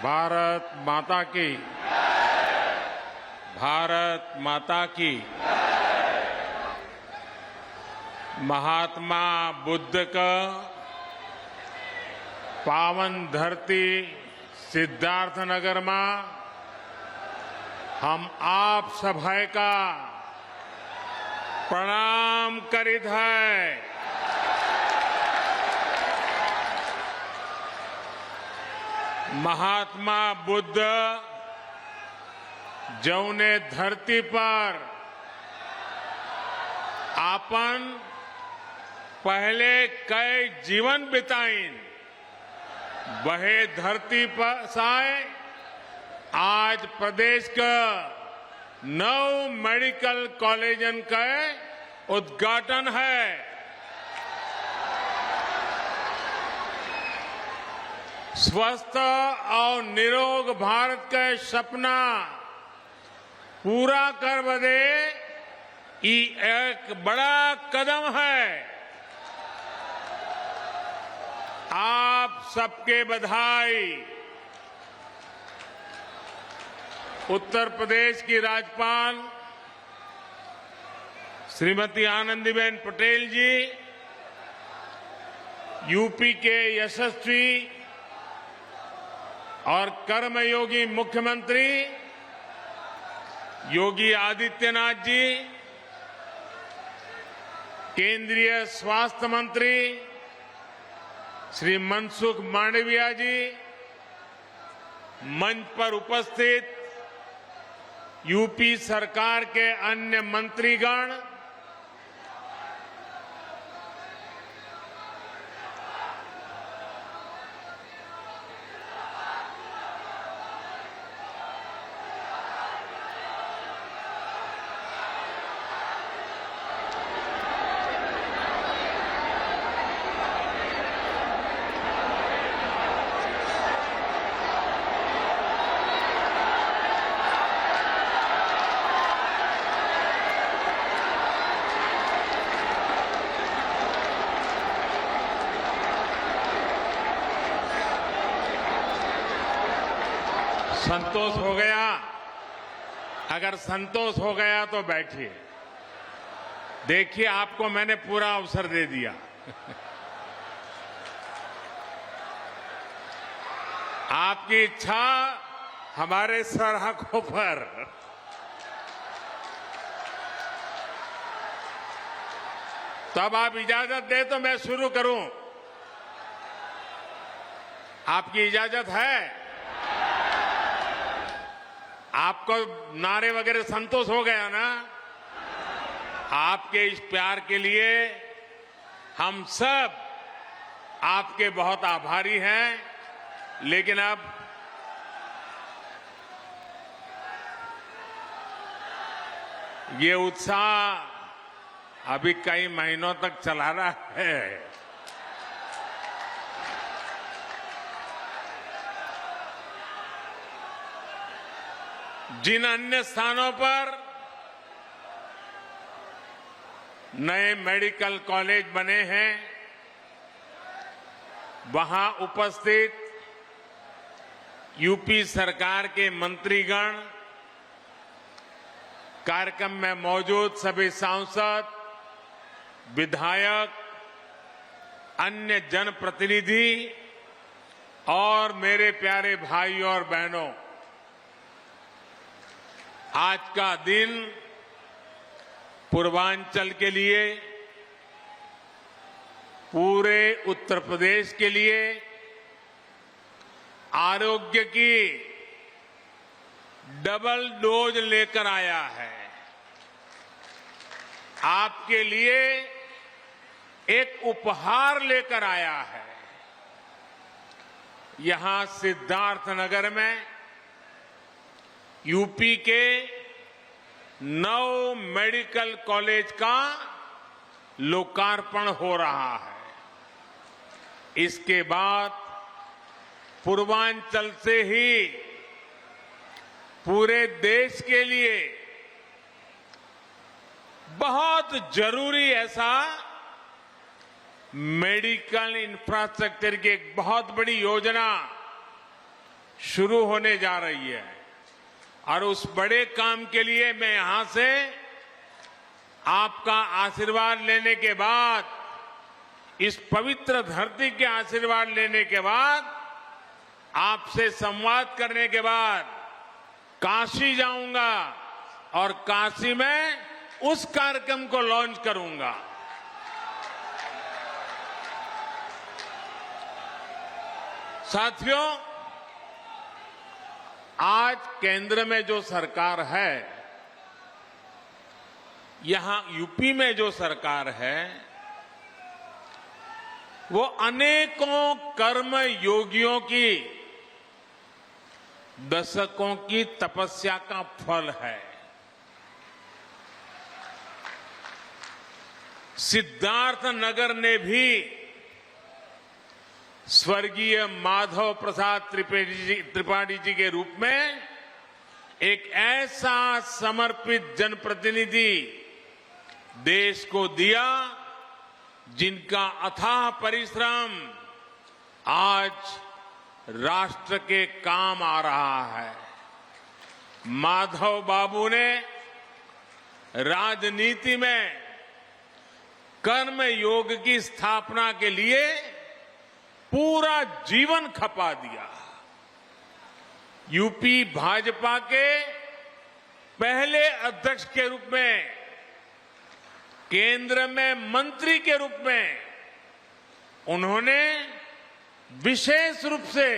भारत माता की, भारत माता की। महात्मा बुद्ध का पावन धरती सिद्धार्थनगर में हम आप सभा का प्रणाम करित है। महात्मा बुद्ध जौने धरती पर आपन पहले कई जीवन बिताइन वहे धरती पर साए आज प्रदेश का 9 मेडिकल कॉलेजन का उद्घाटन है। स्वस्थ और निरोग भारत का सपना पूरा कर बदे ये एक बड़ा कदम है। आप सबके बधाई। उत्तर प्रदेश की राज्यपाल श्रीमती आनंदीबेन पटेल जी, यूपी के यशस्वी और कर्मयोगी मुख्यमंत्री योगी आदित्यनाथ जी, केंद्रीय स्वास्थ्य मंत्री श्री मनसुख मांडविया जी, मंच पर उपस्थित यूपी सरकार के अन्य मंत्रीगण, संतोष हो गया? अगर संतोष हो गया तो बैठिए। देखिए, आपको मैंने पूरा अवसर दे दिया। आपकी इच्छा हमारे सरहकों पर। तब आप इजाजत दे तो मैं शुरू करूं। आपकी इजाजत है? आपको नारे वगैरह संतोष हो गया ना? आपके इस प्यार के लिए हम सब आपके बहुत आभारी हैं। लेकिन अब ये उत्साह अभी कई महीनों तक चला रहा है। जिन अन्य स्थानों पर नए मेडिकल कॉलेज बने हैं, वहां उपस्थित यूपी सरकार के मंत्रीगण, कार्यक्रम में मौजूद सभी सांसद, विधायक, अन्य जनप्रतिनिधि और मेरे प्यारे भाइयों और बहनों, आज का दिन पूर्वांचल के लिए, पूरे उत्तर प्रदेश के लिए आरोग्य की डबल डोज लेकर आया है। आपके लिए एक उपहार लेकर आया है। यहां सिद्धार्थनगर में यूपी के 9 मेडिकल कॉलेज का लोकार्पण हो रहा है। इसके बाद पूर्वांचल से ही पूरे देश के लिए बहुत जरूरी ऐसा मेडिकल इंफ्रास्ट्रक्चर की एक बहुत बड़ी योजना शुरू होने जा रही है और उस बड़े काम के लिए मैं यहां से आपका आशीर्वाद लेने के बाद, इस पवित्र धरती के आशीर्वाद लेने के बाद, आपसे संवाद करने के बाद काशी जाऊंगा और काशी में उस कार्यक्रम को लॉन्च करूंगा। साथियों, आज केंद्र में जो सरकार है, यहां यूपी में जो सरकार है, वो अनेकों कर्म योगियों की दशकों की तपस्या का फल है। सिद्धार्थ नगर ने भी स्वर्गीय माधव प्रसाद त्रिपाठी जी के रूप में एक ऐसा समर्पित जनप्रतिनिधि देश को दिया, जिनका अथाह परिश्रम आज राष्ट्र के काम आ रहा है। माधव बाबू ने राजनीति में कर्म योग की स्थापना के लिए पूरा जीवन खपा दिया। यूपी भाजपा के पहले अध्यक्ष के रूप में, केंद्र में मंत्री के रूप में उन्होंने विशेष रूप से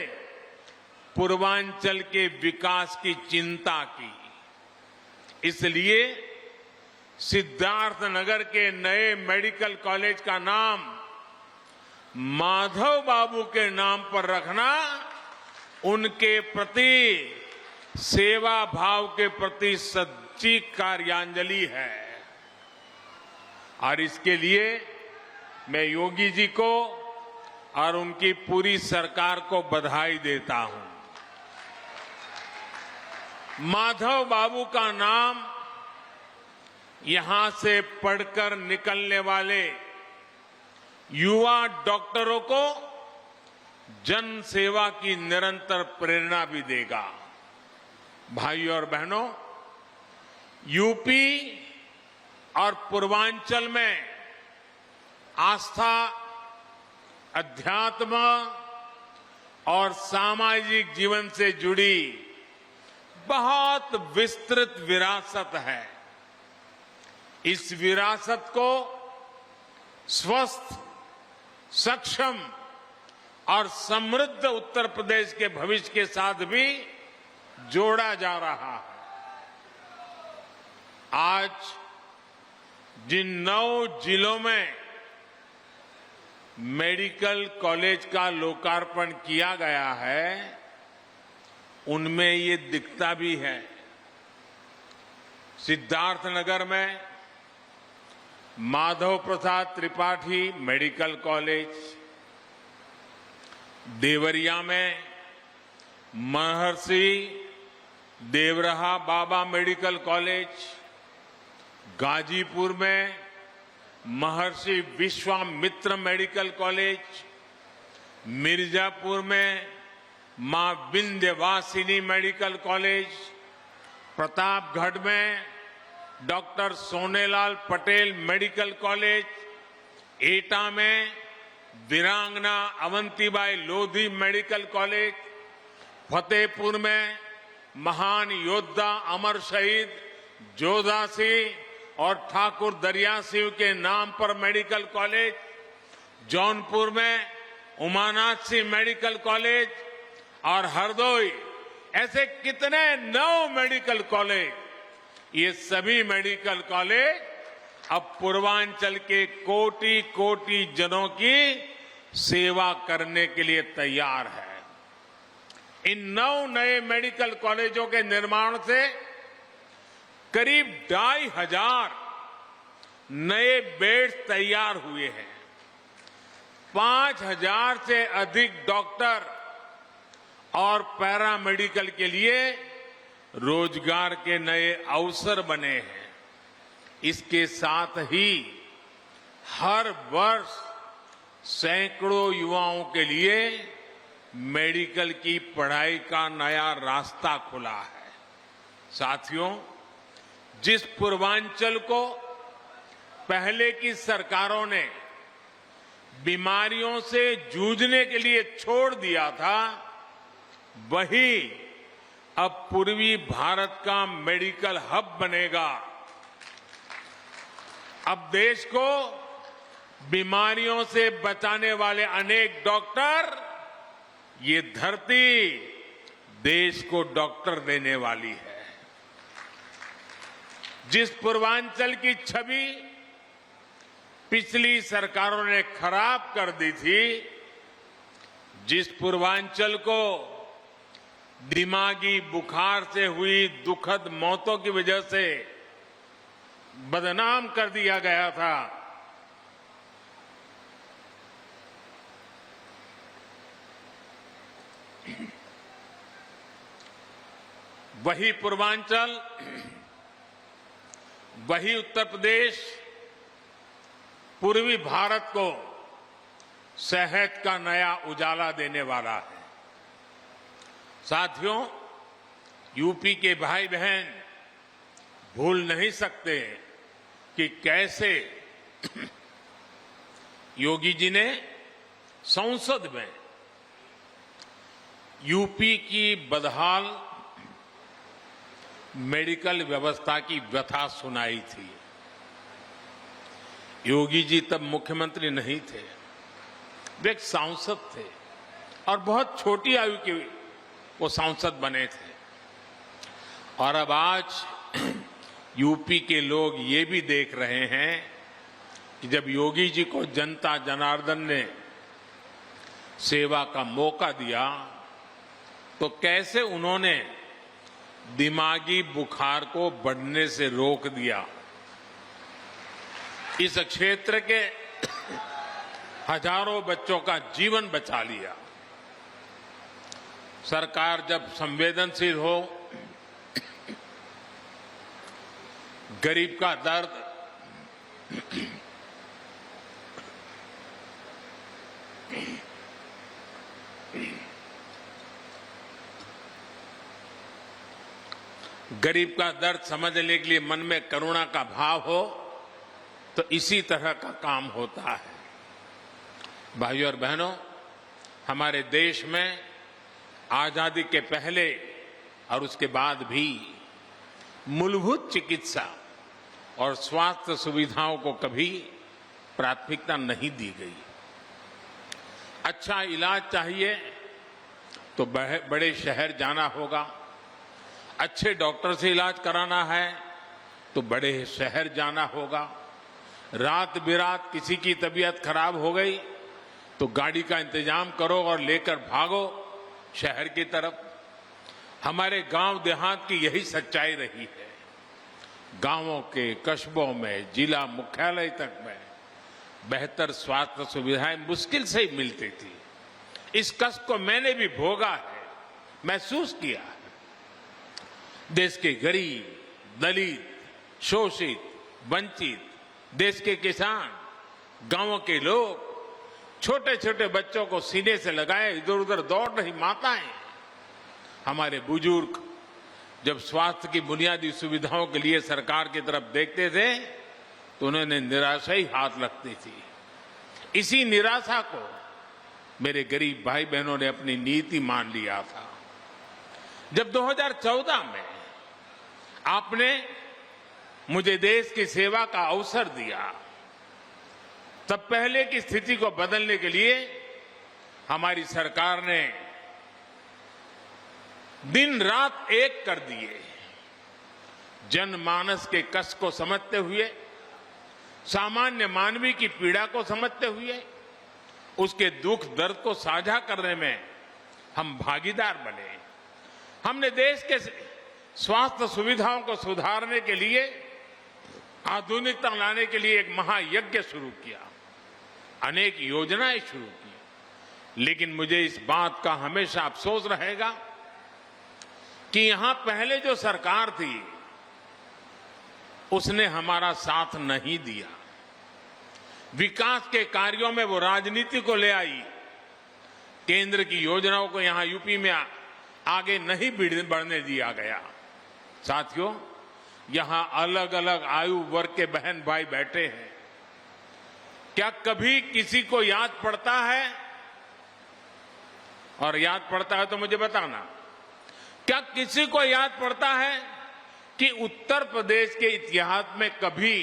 पूर्वांचल के विकास की चिंता की। इसलिए सिद्धार्थनगर के नए मेडिकल कॉलेज का नाम माधव बाबू के नाम पर रखना उनके प्रति सेवा भाव के प्रति सच्ची कार्यांजलि है। और इसके लिए मैं योगी जी को और उनकी पूरी सरकार को बधाई देता हूं। माधव बाबू का नाम यहां से पढ़कर निकलने वाले युवा डॉक्टरों को जन सेवा की निरंतर प्रेरणा भी देगा। भाइयों और बहनों, यूपी और पूर्वांचल में आस्था, अध्यात्म और सामाजिक जीवन से जुड़ी बहुत विस्तृत विरासत है। इस विरासत को स्वस्थ, सक्षम और समृद्ध उत्तर प्रदेश के भविष्य के साथ भी जोड़ा जा रहा है। आज जिन 9 जिलों में मेडिकल कॉलेज का लोकार्पण किया गया है, उनमें ये दिखता भी है। सिद्धार्थनगर में माधव प्रसाद त्रिपाठी मेडिकल कॉलेज, देवरिया में महर्षि देवरहा बाबा मेडिकल कॉलेज, गाजीपुर में महर्षि विश्वामित्र मेडिकल कॉलेज, मिर्जापुर में मां विंध्यवासिनी मेडिकल कॉलेज, प्रतापगढ़ में doctor Sonelal Patel medical college, एटा में वीरांगना अवंतीबाई लोधी मेडिकल कॉलेज, फतेहपुर में महान योद्धा अमर शहीद जोधा सिंह और ठाकुर दरिया सिंह के नाम पर मेडिकल कॉलेज, जौनपुर में उमानाथ सिंह मेडिकल कॉलेज और हरदोई, ऐसे कितने 9 मेडिकल कॉलेज। ये सभी मेडिकल कॉलेज अब पूर्वांचल के कोटि कोटि जनों की सेवा करने के लिए तैयार है। इन 9 नए मेडिकल कॉलेजों के निर्माण से करीब 2,500 नए बेड्स तैयार हुए हैं। 5,000 से अधिक डॉक्टर और पैरामेडिकल के लिए रोजगार के नए अवसर बने हैं। इसके साथ ही हर वर्ष सैकड़ों युवाओं के लिए मेडिकल की पढ़ाई का नया रास्ता खुला है। साथियों, जिस पूर्वांचल को पहले की सरकारों ने बीमारियों से जूझने के लिए छोड़ दिया था, वही अब पूर्वी भारत का मेडिकल हब बनेगा। अब देश को बीमारियों से बचाने वाले अनेक डॉक्टर, ये धरती देश को डॉक्टर देने वाली है। जिस पूर्वांचल की छवि पिछली सरकारों ने खराब कर दी थी, जिस पूर्वांचल को दिमागी बुखार से हुई दुखद मौतों की वजह से बदनाम कर दिया गया था, वही पूर्वांचल, वही उत्तर प्रदेश पूर्वी भारत को सेहत का नया उजाला देने वाला है। साथियों, यूपी के भाई बहन भूल नहीं सकते कि कैसे योगी जी ने संसद में यूपी की बदहाल मेडिकल व्यवस्था की व्यथा सुनाई थी। योगी जी तब मुख्यमंत्री नहीं थे, वे एक सांसद थे और बहुत छोटी आयु के वो सांसद बने थे। और अब आज यूपी के लोग ये भी देख रहे हैं कि जब योगी जी को जनता जनार्दन ने सेवा का मौका दिया, तो कैसे उन्होंने दिमागी बुखार को बढ़ने से रोक दिया। इस क्षेत्र के हजारों बच्चों का जीवन बचा लिया। सरकार जब संवेदनशील हो, गरीब का दर्द गरीब का दर्द समझने के लिए मन में करुणा का भाव हो, तो इसी तरह का काम होता है। भाइयों और बहनों, हमारे देश में आजादी के पहले और उसके बाद भी मूलभूत चिकित्सा और स्वास्थ्य सुविधाओं को कभी प्राथमिकता नहीं दी गई। अच्छा इलाज चाहिए तो बड़े शहर जाना होगा, अच्छे डॉक्टर से इलाज कराना है तो बड़े शहर जाना होगा, रात बिरात किसी की तबीयत खराब हो गई तो गाड़ी का इंतजाम करो और लेकर भागो शहर की तरफ। हमारे गांव देहात की यही सच्चाई रही है। गांवों के कस्बों में जिला मुख्यालय तक में बेहतर स्वास्थ्य सुविधाएं मुश्किल से ही मिलती थी। इस कष्ट को मैंने भी भोगा है, महसूस किया है। देश के गरीब, दलित, शोषित, वंचित, देश के किसान, गांवों के लोग, छोटे छोटे बच्चों को सीने से लगाए इधर उधर दौड़ रही माताएं, हमारे बुजुर्ग जब स्वास्थ्य की बुनियादी सुविधाओं के लिए सरकार की तरफ देखते थे तो उन्हें निराशा ही हाथ लगती थी। इसी निराशा को मेरे गरीब भाई बहनों ने अपनी नीति मान लिया था। जब 2014 में आपने मुझे देश की सेवा का अवसर दिया, तब पहले की स्थिति को बदलने के लिए हमारी सरकार ने दिन रात एक कर दिए। जनमानस के कष्ट को समझते हुए, सामान्य मानवी की पीड़ा को समझते हुए, उसके दुख दर्द को साझा करने में हम भागीदार बने। हमने देश के स्वास्थ्य सुविधाओं को सुधारने के लिए, आधुनिकता लाने के लिए एक महायज्ञ शुरू किया, अनेक योजनाएं शुरू की। लेकिन मुझे इस बात का हमेशा अफसोस रहेगा कि यहां पहले जो सरकार थी उसने हमारा साथ नहीं दिया। विकास के कार्यों में वो राजनीति को ले आई, केंद्र की योजनाओं को यहां यूपी में आगे नहीं बढ़ने दिया गया। साथियों, यहां अलग अलग आयु वर्ग के बहन भाई बैठे हैं। क्या कभी किसी को याद पड़ता है? और याद पड़ता है तो मुझे बताना, क्या किसी को याद पड़ता है कि उत्तर प्रदेश के इतिहास में कभी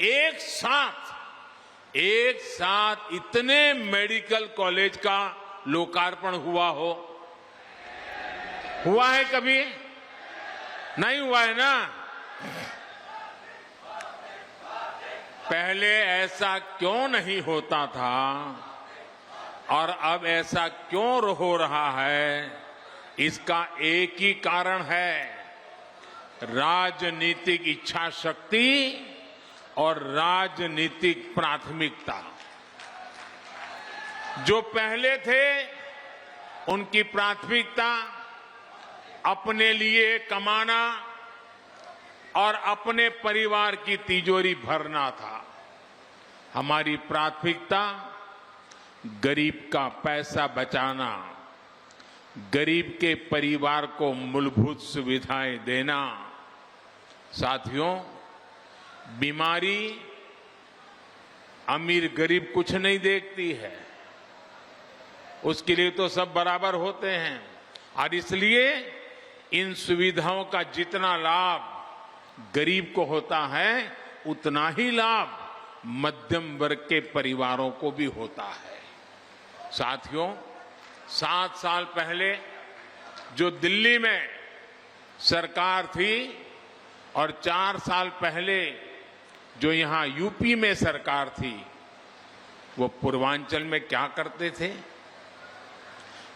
एक साथ इतने मेडिकल कॉलेज का लोकार्पण हुआ हो? हुआ है कभी? नहीं हुआ है ना। पहले ऐसा क्यों नहीं होता था और अब ऐसा क्यों हो रहा है? इसका एक ही कारण है, राजनीतिक इच्छा शक्ति और राजनीतिक प्राथमिकता। जो पहले थे उनकी प्राथमिकता अपने लिए कमाना और अपने परिवार की तिजोरी भरना था। हमारी प्राथमिकता गरीब का पैसा बचाना, गरीब के परिवार को मूलभूत सुविधाएं देना। साथियों, बीमारी अमीर गरीब कुछ नहीं देखती है, उसके लिए तो सब बराबर होते हैं। और इसलिए इन सुविधाओं का जितना लाभ गरीब को होता है, उतना ही लाभ मध्यम वर्ग के परिवारों को भी होता है। साथियों, 7 साल पहले जो दिल्ली में सरकार थी और 4 साल पहले जो यहां यूपी में सरकार थी, वो पूर्वांचल में क्या करते थे?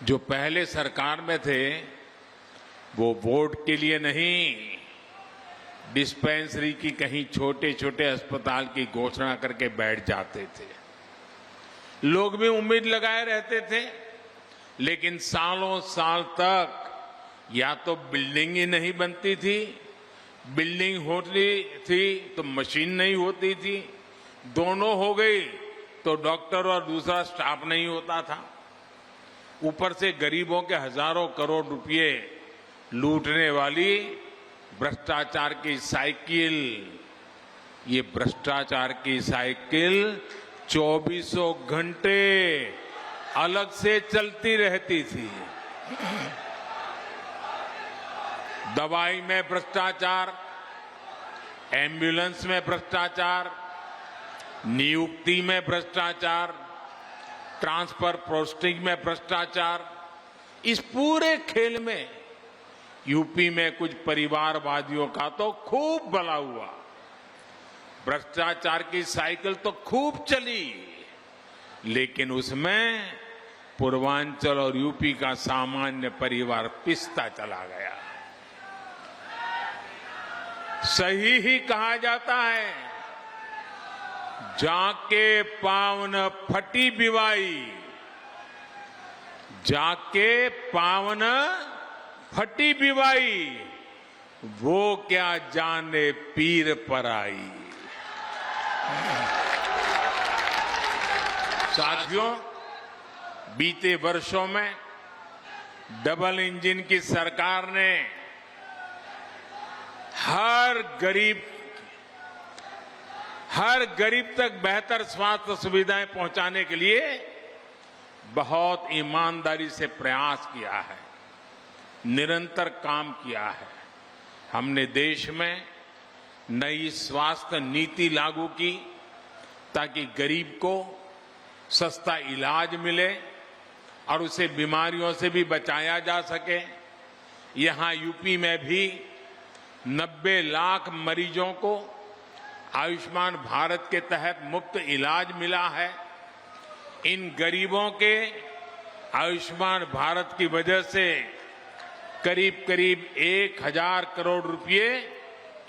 जो पहले सरकार में थे वो वोट के लिए नहीं, डिस्पेंसरी की कहीं छोटे छोटे अस्पताल की घोषणा करके बैठ जाते थे। लोग भी उम्मीद लगाए रहते थे, लेकिन सालों साल तक या तो बिल्डिंग ही नहीं बनती थी, बिल्डिंग होती थी तो मशीन नहीं होती थी, दोनों हो गई तो डॉक्टर और दूसरा स्टाफ नहीं होता था। ऊपर से गरीबों के हजारों करोड़ रुपए लूटने वाली भ्रष्टाचार की साइकिल, ये भ्रष्टाचार की साइकिल 24 घंटे अलग से चलती रहती थी। दवाई में भ्रष्टाचार, एम्बुलेंस में भ्रष्टाचार, नियुक्ति में भ्रष्टाचार, ट्रांसफर पोस्टिंग में भ्रष्टाचार। इस पूरे खेल में यूपी में कुछ परिवारवादियों का तो खूब भला हुआ। भ्रष्टाचार की साइकिल तो खूब चली, लेकिन उसमें पूर्वांचल और यूपी का सामान्य परिवार पिसता चला गया। सही ही कहा जाता है, जाके पावन फटी बिवाई, जाके पावन फटी बिवाई, वो क्या जाने पीर पर आई। साथियों, बीते वर्षों में डबल इंजन की सरकार ने हर गरीब तक बेहतर स्वास्थ्य सुविधाएं पहुंचाने के लिए बहुत ईमानदारी से प्रयास किया है, निरंतर काम किया है। हमने देश में नई स्वास्थ्य नीति लागू की ताकि गरीब को सस्ता इलाज मिले और उसे बीमारियों से भी बचाया जा सके। यहां यूपी में भी 90 लाख मरीजों को आयुष्मान भारत के तहत मुफ्त इलाज मिला है। इन गरीबों के आयुष्मान भारत की वजह से करीब करीब 1000 करोड़ रुपए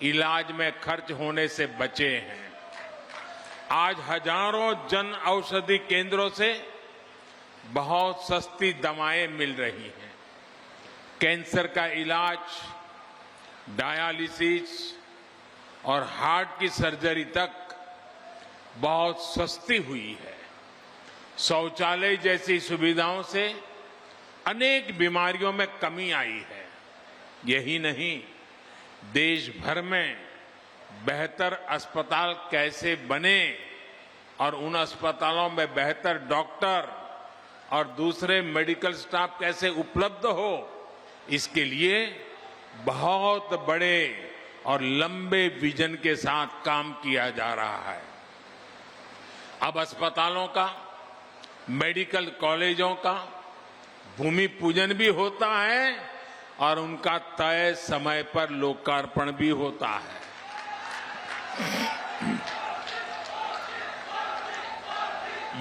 इलाज में खर्च होने से बचे हैं। आज हजारों जन औषधि केंद्रों से बहुत सस्ती दवाएं मिल रही हैं। कैंसर का इलाज, डायलिसिस और हार्ट की सर्जरी तक बहुत सस्ती हुई है। शौचालय जैसी सुविधाओं से अनेक बीमारियों में कमी आई है। यही नहीं, देश भर में बेहतर अस्पताल कैसे बने और उन अस्पतालों में बेहतर डॉक्टर और दूसरे मेडिकल स्टाफ कैसे उपलब्ध हो, इसके लिए बहुत बड़े और लंबे विजन के साथ काम किया जा रहा है। अब अस्पतालों का, मेडिकल कॉलेजों का भूमि पूजन भी होता है और उनका तय समय पर लोकार्पण भी होता है।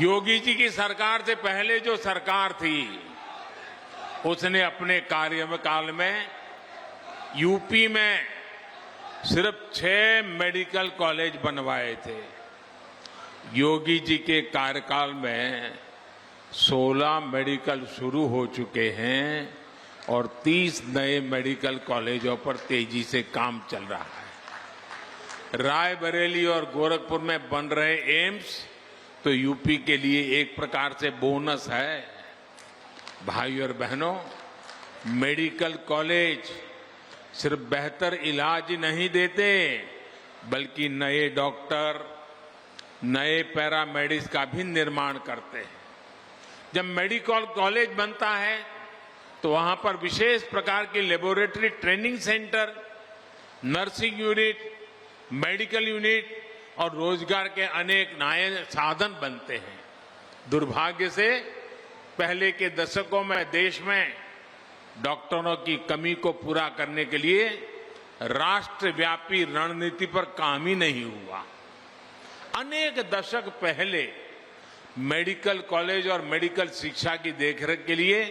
योगी जी की सरकार से पहले जो सरकार थी, उसने अपने कार्यकाल में यूपी में सिर्फ 6 मेडिकल कॉलेज बनवाए थे। योगी जी के कार्यकाल में 16 मेडिकल शुरू हो चुके हैं और 30 नए मेडिकल कॉलेजों पर तेजी से काम चल रहा है। रायबरेली और गोरखपुर में बन रहे एम्स तो यूपी के लिए एक प्रकार से बोनस है। भाई और बहनों, मेडिकल कॉलेज सिर्फ बेहतर इलाज नहीं देते, बल्कि नए डॉक्टर, नए पैरामेडिक्स का भी निर्माण करते हैं। जब मेडिकल कॉलेज बनता है तो वहां पर विशेष प्रकार की laboratory training centre, nursing unit, medical unit और रोजगार के अनेक नए साधन बनते हैं। दुर्भाग्य से पहले के दशकों में देश में डॉक्टरों की कमी को पूरा करने के लिए राष्ट्रव्यापी रणनीति पर काम ही नहीं हुआ। अनेक दशक पहले मेडिकल कॉलेज और मेडिकल शिक्षा की देखरेख के लिए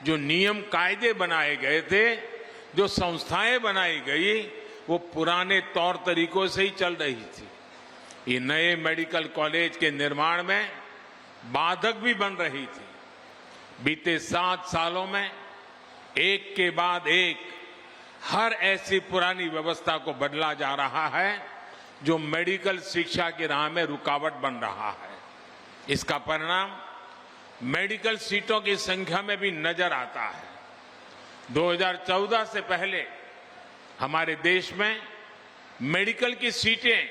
जो नियम कायदे बनाए गए थे, जो संस्थाएं बनाई गई, वो पुराने तौर तरीकों से ही चल रही थी। ये नए मेडिकल कॉलेज के निर्माण में बाधक भी बन रही थी। बीते 7 सालों में एक के बाद एक हर ऐसी पुरानी व्यवस्था को बदला जा रहा है जो मेडिकल शिक्षा की राह में रुकावट बन रहा है। इसका परिणाम मेडिकल सीटों की संख्या में भी नजर आता है। 2014 से पहले हमारे देश में मेडिकल की सीटें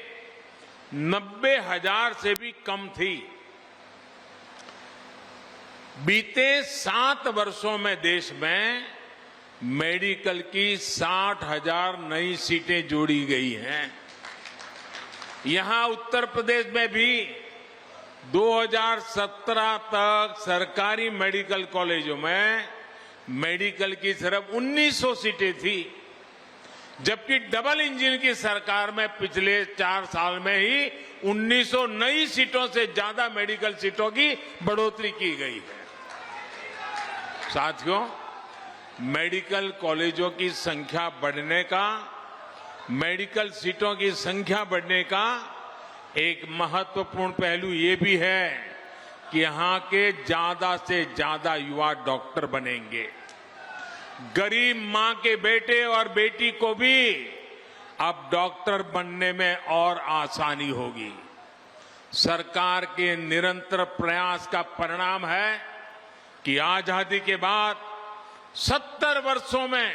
90,000 से भी कम थी। बीते 7 वर्षों में देश में मेडिकल की 60,000 नई सीटें जोड़ी गई हैं। यहां उत्तर प्रदेश में भी 2017 तक सरकारी मेडिकल कॉलेजों में मेडिकल की सिर्फ 1900 सीटें थी, जबकि डबल इंजन की सरकार में पिछले 4 साल में ही 1900 नई सीटों से ज्यादा मेडिकल सीटों की बढ़ोतरी की गई है। साथियों, मेडिकल कॉलेजों की संख्या बढ़ने का, मेडिकल सीटों की संख्या बढ़ने का एक महत्वपूर्ण पहलू ये भी है कि यहां के ज्यादा से ज्यादा युवा डॉक्टर बनेंगे। गरीब मां के बेटे और बेटी को भी अब डॉक्टर बनने में और आसानी होगी। सरकार के निरंतर प्रयास का परिणाम है कि आजादी के बाद 70 वर्षों में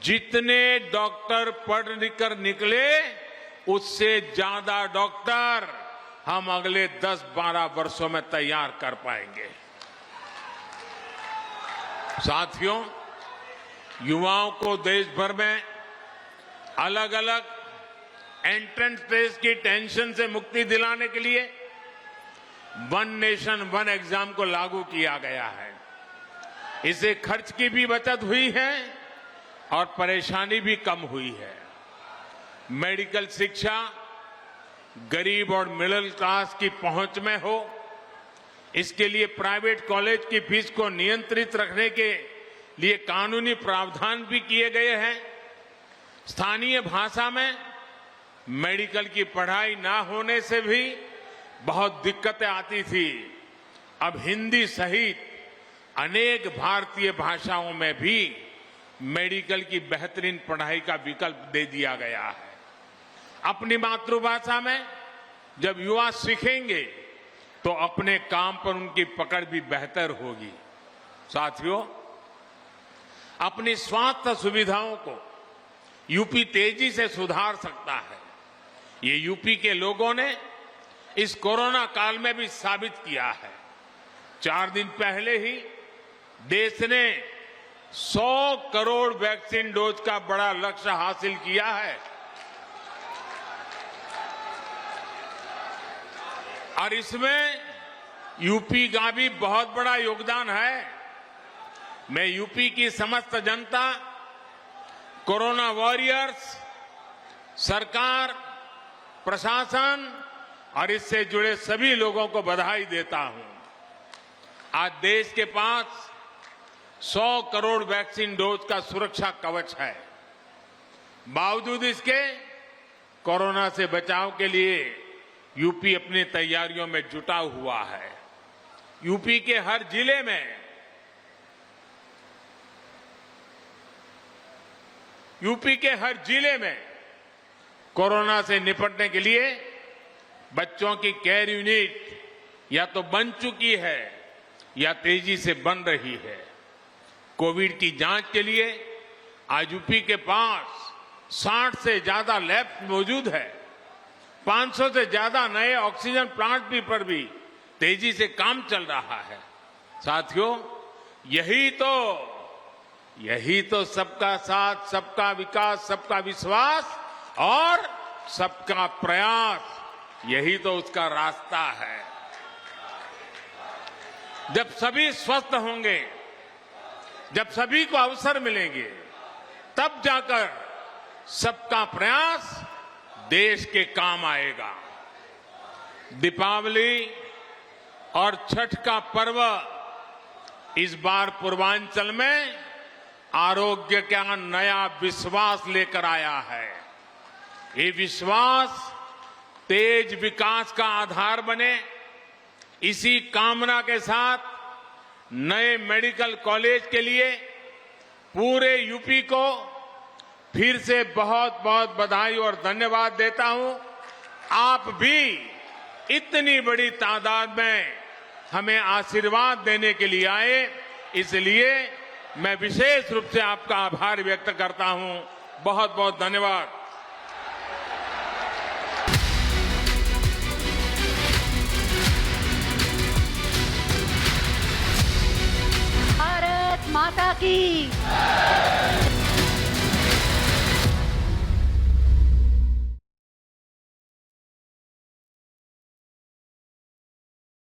जितने डॉक्टर पढ़ लिख कर निकले, उससे ज्यादा डॉक्टर हम अगले 10-12 वर्षों में तैयार कर पाएंगे। साथियों, युवाओं को देश भर में अलग अलग एंट्रेंस टेस्ट की टेंशन से मुक्ति दिलाने के लिए वन नेशन वन एग्जाम को लागू किया गया है। इससे खर्च की भी बचत हुई है और परेशानी भी कम हुई है। मेडिकल शिक्षा गरीब और मिडिल क्लास की पहुंच में हो, इसके लिए प्राइवेट कॉलेज की फीस को नियंत्रित रखने के लिए कानूनी प्रावधान भी किए गए हैं। स्थानीय भाषा में मेडिकल की पढ़ाई ना होने से भी बहुत दिक्कतें आती थी। अब हिंदी सहित अनेक भारतीय भाषाओं में भी मेडिकल की बेहतरीन पढ़ाई का विकल्प दे दिया गया है। अपनी मातृभाषा में जब युवा सीखेंगे तो अपने काम पर उनकी पकड़ भी बेहतर होगी। साथियों, अपनी स्वास्थ्य सुविधाओं को यूपी तेजी से सुधार सकता है। ये यूपी के लोगों ने इस कोरोना काल में भी साबित किया है। 4 दिन पहले ही देश ने 100 करोड़ वैक्सीन डोज का बड़ा लक्ष्य हासिल किया है और इसमें यूपी का भी बहुत बड़ा योगदान है। मैं यूपी की समस्त जनता, कोरोना वॉरियर्स, सरकार, प्रशासन और इससे जुड़े सभी लोगों को बधाई देता हूं। आज देश के पास 100 करोड़ वैक्सीन डोज का सुरक्षा कवच है। बावजूद इसके कोरोना से बचाव के लिए यूपी अपनी तैयारियों में जुटा हुआ है। यूपी के हर जिले में कोरोना से निपटने के लिए बच्चों की केयर यूनिट या तो बन चुकी है या तेजी से बन रही है। कोविड की जांच के लिए आज यूपी के पास 60 से ज्यादा लैब मौजूद है। 500 से ज्यादा नए ऑक्सीजन प्लांट पर भी तेजी से काम चल रहा है। साथियों, यही तो सबका साथ, सबका विकास, सबका विश्वास और सबका प्रयास, यही तो उसका रास्ता है। जब सभी स्वस्थ होंगे, जब सभी को अवसर मिलेंगे, तब जाकर सबका प्रयास देश के काम आएगा। दीपावली और छठ का पर्व इस बार पूर्वांचल में आरोग्य का नया विश्वास लेकर आया है। ये विश्वास तेज विकास का आधार बने, इसी कामना के साथ नए मेडिकल कॉलेज के लिए पूरे यूपी को फिर से बहुत बहुत बधाई और धन्यवाद देता हूं। आप भी इतनी बड़ी तादाद में हमें आशीर्वाद देने के लिए आए, इसलिए मैं विशेष रूप से आपका आभार व्यक्त करता हूं। बहुत बहुत धन्यवाद। भारत माता की